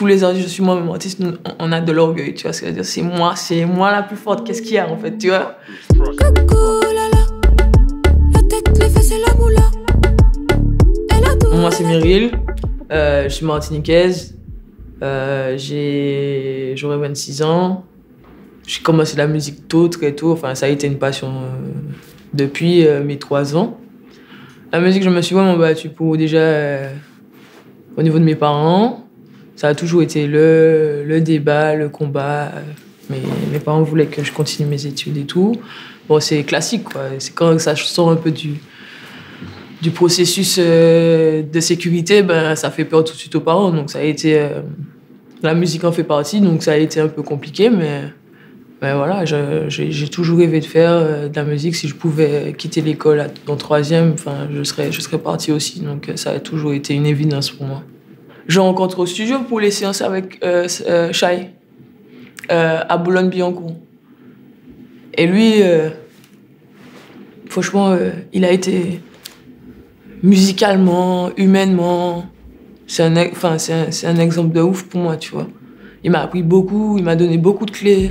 tous les artistes, je suis moi-même artiste, on a de l'orgueil, tu vois ce que je veux dire. C'est moi la plus forte, qu'est-ce qu'il y a en fait, tu vois. Moi c'est Meryl, je suis martiniquaise, j'aurai 26 ans. J'ai commencé la musique tôt, très tôt, enfin ça a été une passion depuis mes 3 ans. La musique, je me suis vraiment battue pour déjà au niveau de mes parents. Ça a toujours été le débat, le combat. Mes parents voulaient que je continue mes études et tout. Bon, c'est classique, quoi. C'est quand ça sort un peu du processus de sécurité, ben, ça fait peur tout de suite aux parents. Donc ça a été... la musique en fait partie, donc ça a été un peu compliqué, mais voilà, j'ai toujours rêvé de faire de la musique. Si je pouvais quitter l'école en 3e, enfin, je serais partie aussi. Donc ça a toujours été une évidence pour moi. Je rencontre au studio pour les séances avec Shai, à Boulogne-Billancourt. Et lui, franchement, il a été musicalement, humainement, c'est un exemple de ouf pour moi, tu vois. Il m'a appris beaucoup, il m'a donné beaucoup de clés.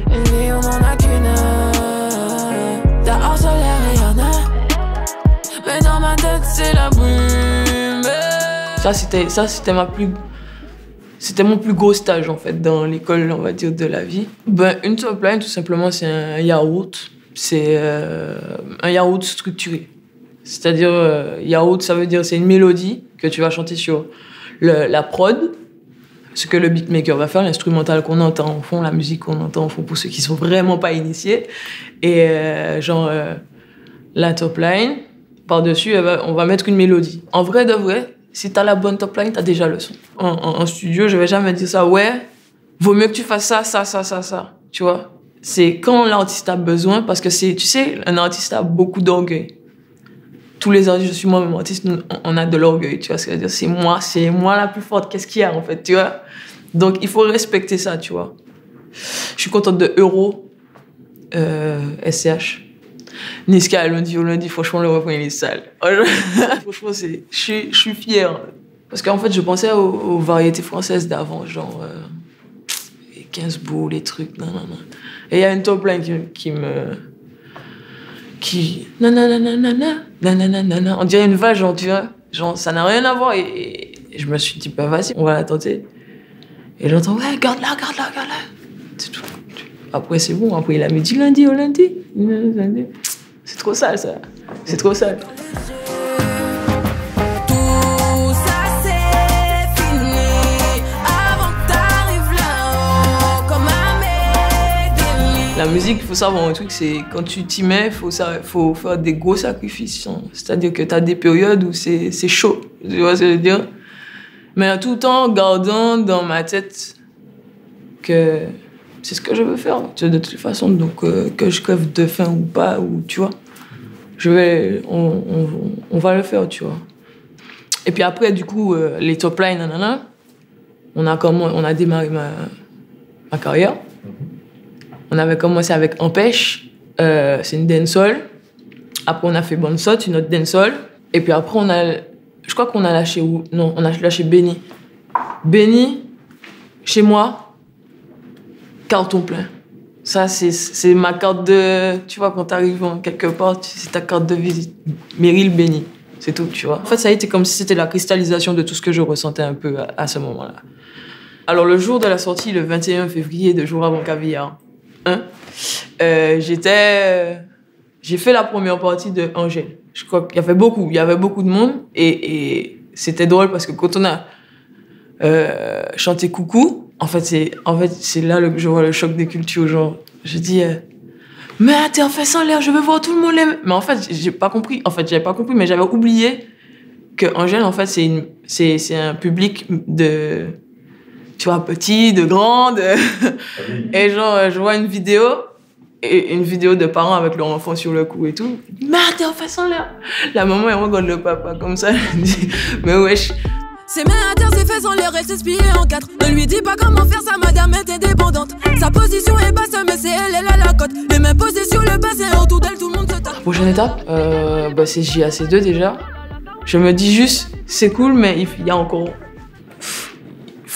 C'était mon plus gros stage en fait dans l'école, on va dire, de la vie. Ben, une top line, tout simplement, c'est un yaourt. C'est un yaourt structuré. C'est-à-dire, yaourt, ça veut dire c'est une mélodie que tu vas chanter sur la prod, ce que le beatmaker va faire, l'instrumental qu'on entend au fond, la musique qu'on entend au fond pour ceux qui sont vraiment pas initiés. Et la top line, par-dessus, on va mettre une mélodie. En vrai de vrai, si t'as la bonne top line, t'as déjà le son. En studio, je vais jamais dire ça, ouais, vaut mieux que tu fasses ça, tu vois. C'est quand l'artiste a besoin, parce que tu sais, un artiste a beaucoup d'orgueil. Tous les artistes, je suis moi-même artiste, on a de l'orgueil, tu vois ce que je veux dire. C'est moi la plus forte, qu'est-ce qu'il y a en fait, tu vois. Donc il faut respecter ça, tu vois. Je suis contente de Euro, SCH. Niska, lundi, franchement, le refrain, il est sale. Franchement, je suis fière. Parce qu'en fait, je pensais aux variétés françaises d'avant, genre les 15 bouts, les trucs, non. Et il y a une top line nanana, on dirait une vache, genre, tu vois. Genre, ça n'a rien à voir. Et je me suis dit, bah vas-y, on va la tenter. Et j'entends, ouais, garde-la. C'est tout. Après, c'est bon. Après, il a mis du lundi au lundi. C'est trop sale, ça. C'est trop sale. La musique, il faut savoir un truc, c'est quand tu t'y mets, faut faire des gros sacrifices. C'est-à-dire que tu as des périodes où c'est chaud, tu vois ce que je veux dire. Mais tout le temps, gardant dans ma tête que c'est ce que je veux faire, de toute façon. Donc, que je crève de faim ou pas, ou tu vois, on va le faire, tu vois. Et puis après, du coup, les top lines, nanana, on a démarré ma carrière. On avait commencé avec Empêche, c'est une dancehall. Après, on a fait Bonne Sotte, une autre dancehall. Et puis après, je crois qu'on a lâché où? Non, on a lâché Benny. Benny, chez moi, carton plein. Ça, c'est ma carte de... Tu vois, quand t'arrives quelque part, c'est ta carte de visite. Meryl, Benny, c'est tout, tu vois. En fait, ça a été comme si c'était la cristallisation de tout ce que je ressentais un peu à ce moment-là. Alors, le jour de la sortie, le 21 février, 2 jours avant Caviar, j'ai fait la première partie de Angèle. Je crois qu'il y avait beaucoup de monde et c'était drôle parce que quand on a chanté Coucou, en fait c'est là que je vois le choc des cultures, genre je dis mais t'es en fait en l'air, je veux voir tout le monde l'aimer. Mais en fait j'avais pas compris, mais j'avais oublié que Angèle en fait c'est un public de, tu vois, petit, de grande. Et genre, je vois une vidéo de parents avec leur enfant sur le cou et tout. Mais t'es en façon là. La maman, elle regarde le papa comme ça. Elle dit, mais wesh. Ses mains à terre, ses fesses en l'air, elle s'est pliée en 4. Ne lui dis pas comment faire, sa madame est indépendante. Sa position est basse, mais c'est elle a la cote. Les mêmes positions, le bassin autour d'elle, tout le monde se tape. Prochaine étape, c'est JAC2 déjà. Je me dis juste, c'est cool, mais il y a encore...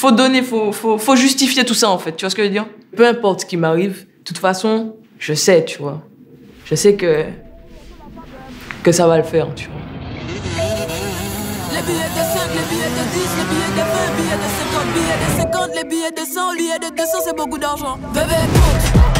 faut donner, faut justifier tout ça, en fait. Tu vois ce que je veux dire? Peu importe ce qui m'arrive, de toute façon, je sais, tu vois. Je sais que ça va le faire, tu vois. Les billets de 5, les billets de 10, les billets de 20, billets de 50, billets de 50, les billets de 100, billets de 200, c'est beaucoup d'argent. Bébé, compte.